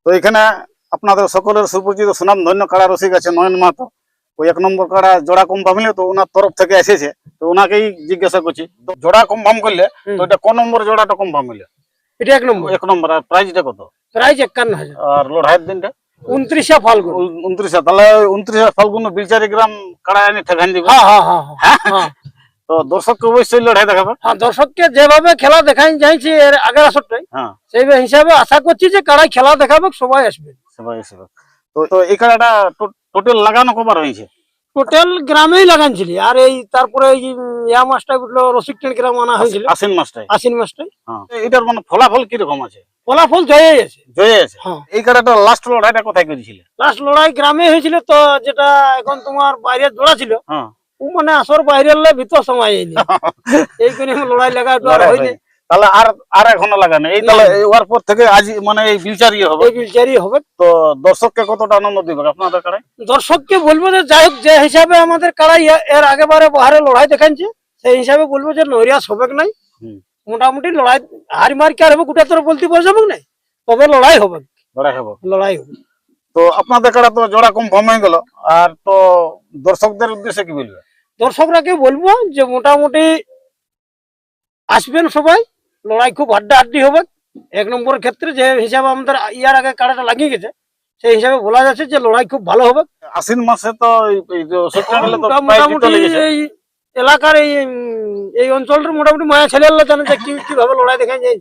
তো এখানে আপনাদের সকলের সুপরিচিত সুনাম ধন্য কাড়া রসিক আছে নয়ন মাহাতো, ওই 1 নম্বর কাড়া জোড়া কনফার্ম হলে তো ওনার তরফ থেকে এসেছে, তো ওনাকেই জিজ্ঞাসা করছি তো জোড়া কনফার্ম করলে তো এটা কোন নম্বর জোড়াটা কনফার্ম হলে? এটা 1 নম্বর। 1 নম্বর। আর প্রাইসটা কত? প্রাইস 51,000। আর লড়াইয়ের দিনটা 29 ফাল্গুন। 29। তাহলে 29 ফাল্গুন বিলচারি গ্রাম কাড়া এনে ঠেকান দিবে। হ্যাঁ। তো দর্শককে অবশ্যই লড়াই দেখাবে। হ্যাঁ, দর্শককে যেভাবে খেলা দেখাই যাইছে এর আগের আসরটাই, হ্যাঁ, সেই হিসাবে আশা করছি যে কারাই খেলা দেখাবে, সবাই আসবে। সবাই আসবে। তো এই কাড়াটা টোটাল লাগানো কবার হয়েছে? টোটাল গ্রামেই লাগানছিলি, আর এই তারপরে এই ইয়া মাছটা উঠলো রসিকটেন গ্রাম আনা হয়েছিল, আশ্বিন মাসটাই। আশ্বিন মাছটাই। হ্যাঁ, এটার মানে ফলাফল কিরকম আছে? ফলাফল জয়ে আছে। জয়ে আছে। হ্যাঁ। এই কাড়াটা লাস্ট লড়াইটা কোথায় করেছিল? লাস্ট লড়াই গ্রামে হয়েছিল, তো যেটা এখন তোমার বাইরে জোড়া ছিল, হ্যাঁ, ও মানে আসর বাইরের ভিতর সময় হয়নি, এই করে লড়াই লাগা হয়নি। তাহলে আর এখনো লাগানো এই, তাহলে ওর পর থেকে আজ মানে এই বিলচারি হবে। এই বিলচারি হবে। তো দর্শককে কতটা আনন্দ দিবে আপনাদের কাড়াই? দর্শককে বলবো যে যাই হোক, যে হিসাবে আমাদের কাড়াই এর আগেবারে বাহারে লড়াই দেখাচ্ছে, সেই হিসাবে বলবো যে নৈরাশ হবে নাই। মোটামুটি লড়াই হারি মার কি আর হবে, গোটা তোর বলতে পারছো না, তবে লড়াই হবে। লড়াই হবে। তো আপনাদের কাড়া তো জোড়া কনফার্ম হয়ে গেল, আর তো দর্শকদের উদ্দেশ্যে কি বলবে? দর্শকরাকে বলবো যে মোটামুটি আসবেন সবাই, লড়াই খুব হাড্ডাহাড্ডি হবে। 1 নম্বরের ক্ষেত্রে যে হিসাবে আমাদের ইয়ার আগে কাড়াটা লাগিয়ে গেছে, সেই হিসাবে বলা যাচ্ছে যে লড়াই খুব ভালো হবে। আশ্বিন মাসে তো মোটামুটি এই এলাকার এই অঞ্চলটার মোটামুটি মায়া ছেলে জানে যে কিভাবে লড়াই দেখা যায়।